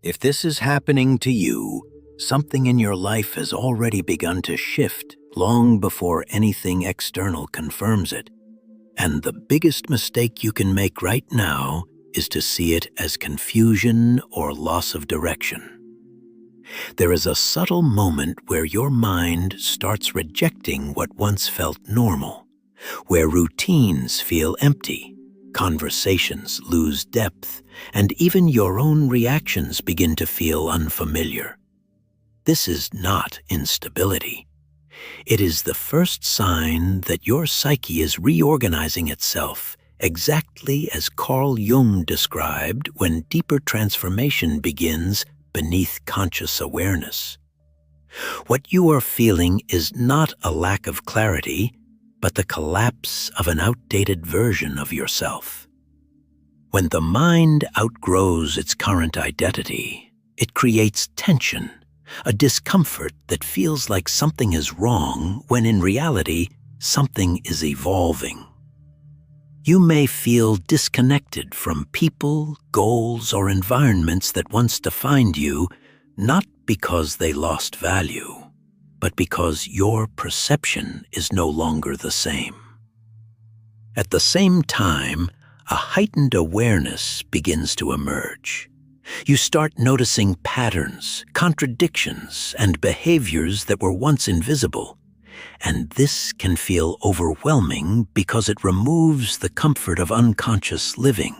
If this is happening to you, something in your life has already begun to shift long before anything external confirms it. And the biggest mistake you can make right now is to see it as confusion or loss of direction. There is a subtle moment where your mind starts rejecting what once felt normal, where routines feel empty, conversations lose depth, and even your own reactions begin to feel unfamiliar. This is not instability. It is the first sign that your psyche is reorganizing itself, exactly as Carl Jung described when deeper transformation begins beneath conscious awareness. What you are feeling is not a lack of clarity, but the collapse of an outdated version of yourself. When the mind outgrows its current identity, it creates tension, a discomfort that feels like something is wrong when in reality, something is evolving. You may feel disconnected from people, goals, or environments that once defined you, not because they lost value, but because your perception is no longer the same. At the same time, a heightened awareness begins to emerge. You start noticing patterns, contradictions, and behaviors that were once invisible. And this can feel overwhelming because it removes the comfort of unconscious living.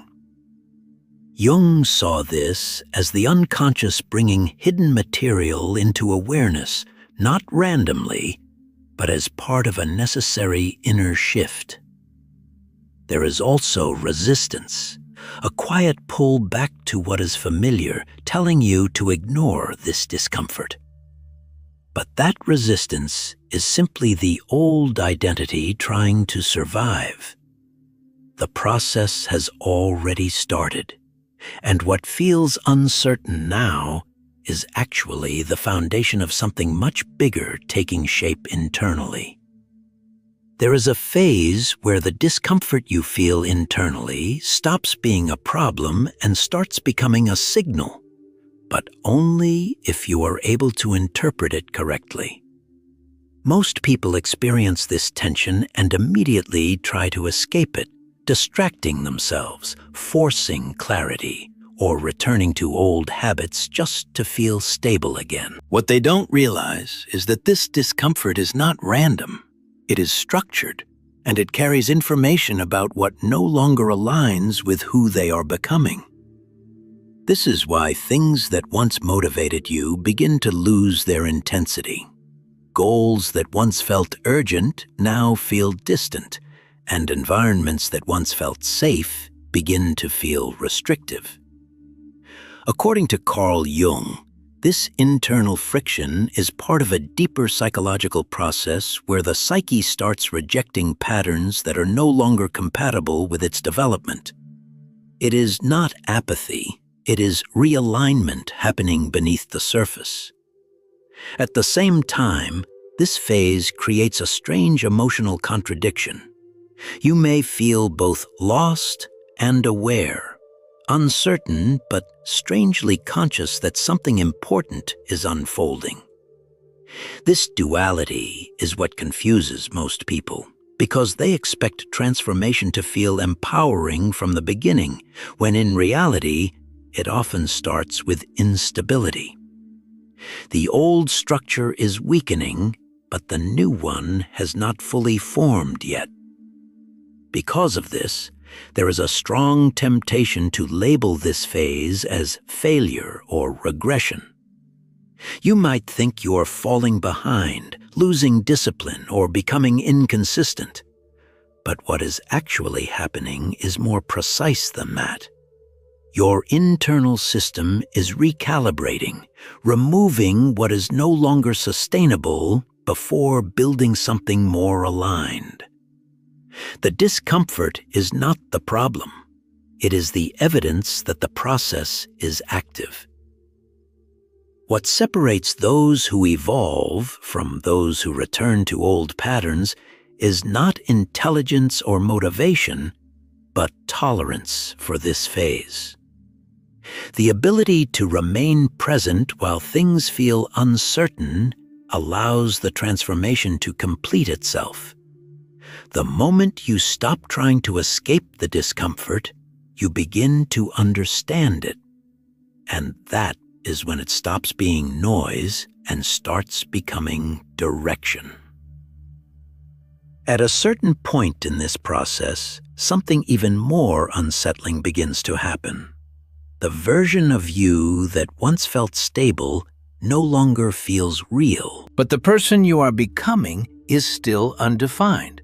Jung saw this as the unconscious bringing hidden material into awareness, not randomly, but as part of a necessary inner shift. There is also resistance, a quiet pull back to what is familiar, telling you to ignore this discomfort. But that resistance is simply the old identity trying to survive. The process has already started, and what feels uncertain now is actually the foundation of something much bigger taking shape internally. There is a phase where the discomfort you feel internally stops being a problem and starts becoming a signal, but only if you are able to interpret it correctly. Most people experience this tension and immediately try to escape it, distracting themselves, forcing clarity, or returning to old habits just to feel stable again. What they don't realize is that this discomfort is not random. It is structured, and it carries information about what no longer aligns with who they are becoming. This is why things that once motivated you begin to lose their intensity. Goals that once felt urgent now feel distant, and environments that once felt safe begin to feel restrictive. According to Carl Jung, this internal friction is part of a deeper psychological process where the psyche starts rejecting patterns that are no longer compatible with its development. It is not apathy, it is realignment happening beneath the surface. At the same time, this phase creates a strange emotional contradiction. You may feel both lost and aware, uncertain but strangely conscious that something important is unfolding. This duality is what confuses most people, because they expect transformation to feel empowering from the beginning, when in reality, it often starts with instability. The old structure is weakening, but the new one has not fully formed yet. Because of this, there is a strong temptation to label this phase as failure or regression. You might think you are falling behind, losing discipline, or becoming inconsistent. But what is actually happening is more precise than that. Your internal system is recalibrating, removing what is no longer sustainable before building something more aligned. The discomfort is not the problem. It is the evidence that the process is active. What separates those who evolve from those who return to old patterns is not intelligence or motivation, but tolerance for this phase. The ability to remain present while things feel uncertain allows the transformation to complete itself. The moment you stop trying to escape the discomfort, you begin to understand it. And that is when it stops being noise and starts becoming direction. At a certain point in this process, something even more unsettling begins to happen. The version of you that once felt stable no longer feels real. But the person you are becoming is still undefined.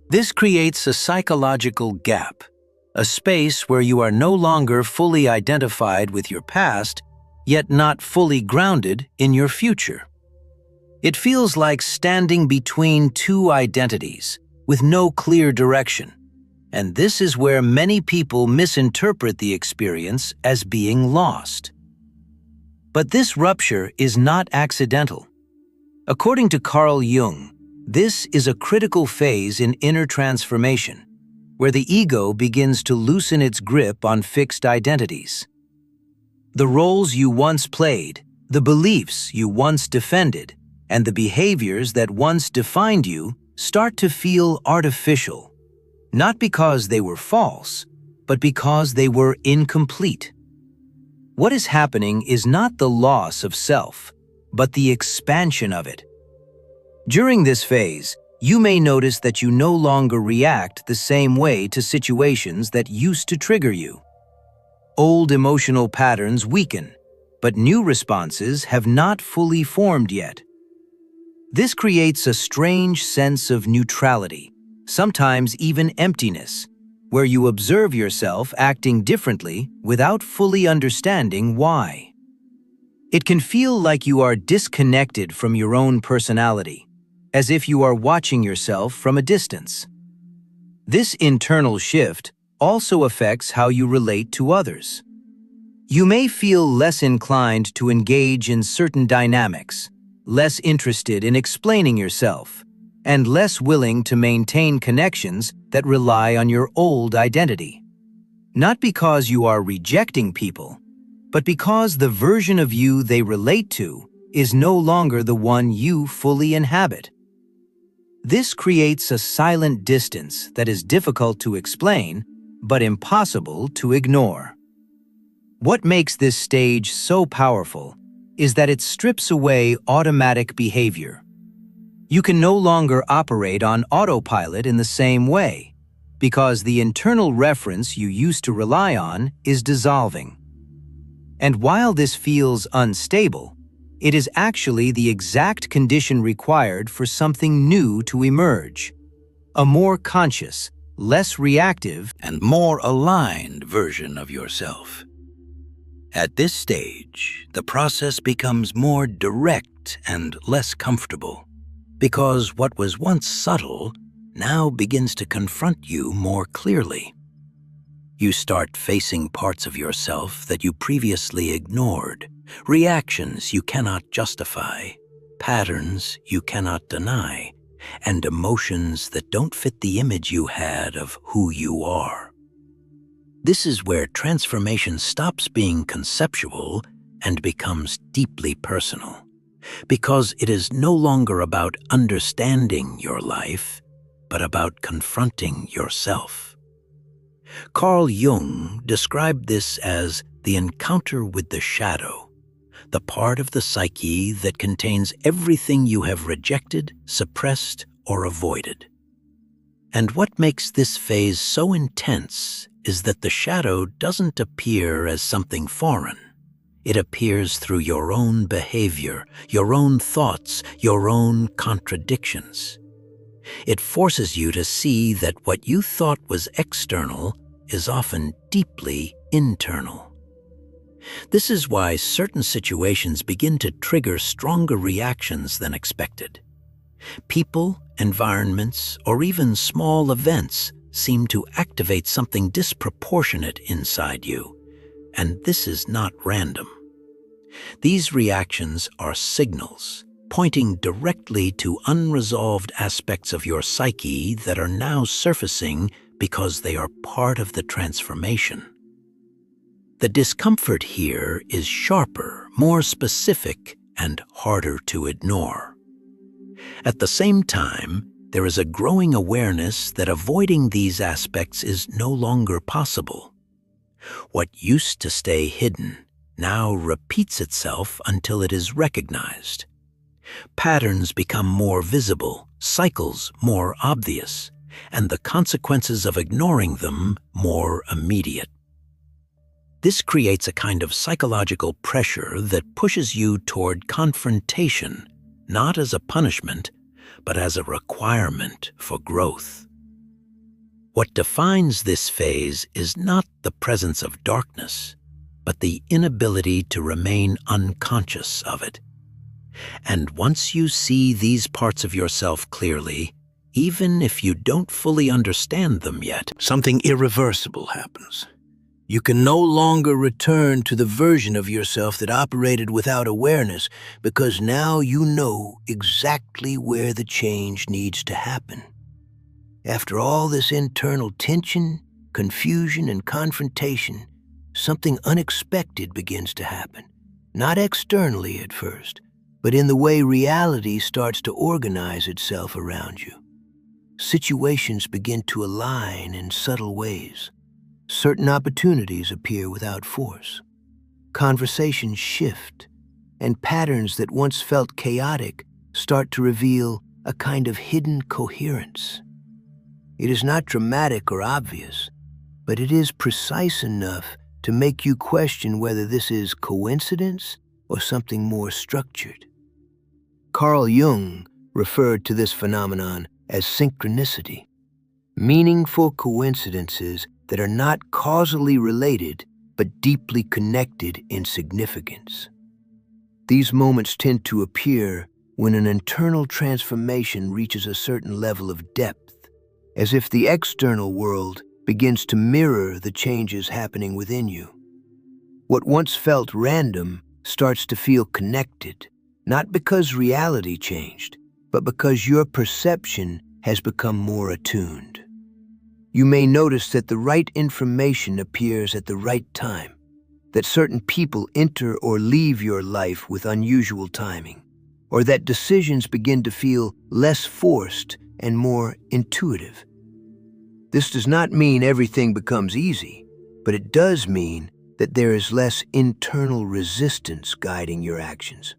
This creates a psychological gap, a space where you are no longer fully identified with your past, yet not fully grounded in your future. It feels like standing between two identities, with no clear direction. And this is where many people misinterpret the experience as being lost. But this rupture is not accidental. According to Carl Jung, this is a critical phase in inner transformation, where the ego begins to loosen its grip on fixed identities. The roles you once played, the beliefs you once defended, and the behaviors that once defined you start to feel artificial, not because they were false, but because they were incomplete. What is happening is not the loss of self, but the expansion of it. During this phase, you may notice that you no longer react the same way to situations that used to trigger you. Old emotional patterns weaken, but new responses have not fully formed yet. This creates a strange sense of neutrality, sometimes even emptiness, where you observe yourself acting differently without fully understanding why. It can feel like you are disconnected from your own personality, as if you are watching yourself from a distance. This internal shift also affects how you relate to others. You may feel less inclined to engage in certain dynamics, less interested in explaining yourself, and less willing to maintain connections that rely on your old identity. Not because you are rejecting people, but because the version of you they relate to is no longer the one you fully inhabit. This creates a silent distance that is difficult to explain, but impossible to ignore. What makes this stage so powerful is that it strips away automatic behavior. You can no longer operate on autopilot in the same way, because the internal reference you used to rely on is dissolving. And while this feels unstable, it is actually the exact condition required for something new to emerge. A more conscious, less reactive, and more aligned version of yourself. At this stage, the process becomes more direct and less comfortable, because what was once subtle now begins to confront you more clearly. You start facing parts of yourself that you previously ignored, reactions you cannot justify, patterns you cannot deny, and emotions that don't fit the image you had of who you are. This is where transformation stops being conceptual and becomes deeply personal, because it is no longer about understanding your life, but about confronting yourself. Carl Jung described this as the encounter with the shadow, the part of the psyche that contains everything you have rejected, suppressed, or avoided. And what makes this phase so intense is that the shadow doesn't appear as something foreign. It appears through your own behavior, your own thoughts, your own contradictions. It forces you to see that what you thought was external is often deeply internal. This is why certain situations begin to trigger stronger reactions than expected. People, environments, or even small events seem to activate something disproportionate inside you, and this is not random. These reactions are signals, pointing directly to unresolved aspects of your psyche that are now surfacing because they are part of the transformation. The discomfort here is sharper, more specific, and harder to ignore. At the same time, there is a growing awareness that avoiding these aspects is no longer possible. What used to stay hidden now repeats itself until it is recognized. Patterns become more visible, cycles more obvious, and the consequences of ignoring them more immediate. This creates a kind of psychological pressure that pushes you toward confrontation, not as a punishment, but as a requirement for growth. What defines this phase is not the presence of darkness, but the inability to remain unconscious of it. And once you see these parts of yourself clearly, even if you don't fully understand them yet, something irreversible happens. You can no longer return to the version of yourself that operated without awareness, because now you know exactly where the change needs to happen. After all this internal tension, confusion, and confrontation, something unexpected begins to happen. Not externally at first, but in the way reality starts to organize itself around you. Situations begin to align in subtle ways. Certain opportunities appear without force. Conversations shift, and patterns that once felt chaotic start to reveal a kind of hidden coherence. It is not dramatic or obvious, but it is precise enough to make you question whether this is coincidence or something more structured. Carl Jung referred to this phenomenon as synchronicity, meaningful coincidences that are not causally related but deeply connected in significance. These moments tend to appear when an internal transformation reaches a certain level of depth, as if the external world begins to mirror the changes happening within you. What once felt random starts to feel connected, not because reality changed, but because your perception has become more attuned. You may notice that the right information appears at the right time, that certain people enter or leave your life with unusual timing, or that decisions begin to feel less forced and more intuitive. This does not mean everything becomes easy, but it does mean that there is less internal resistance guiding your actions.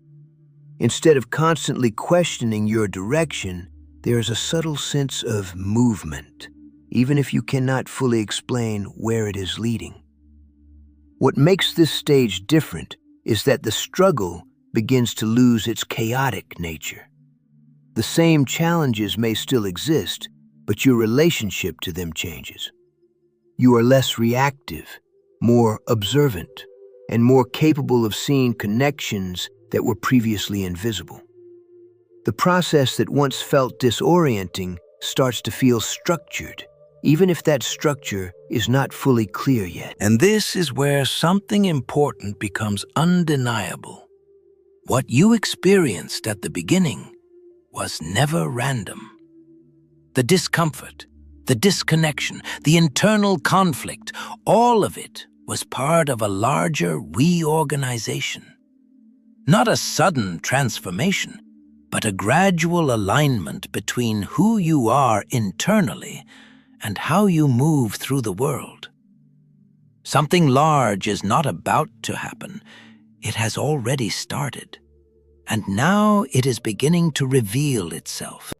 Instead of constantly questioning your direction, there is a subtle sense of movement, even if you cannot fully explain where it is leading. What makes this stage different is that the struggle begins to lose its chaotic nature. The same challenges may still exist, but your relationship to them changes. You are less reactive, more observant, and more capable of seeing connections that were previously invisible. The process that once felt disorienting starts to feel structured, even if that structure is not fully clear yet. And this is where something important becomes undeniable. What you experienced at the beginning was never random. The discomfort, the disconnection, the internal conflict, all of it was part of a larger reorganization. Not a sudden transformation, but a gradual alignment between who you are internally and how you move through the world. Something large is not about to happen. It has already started, and now it is beginning to reveal itself.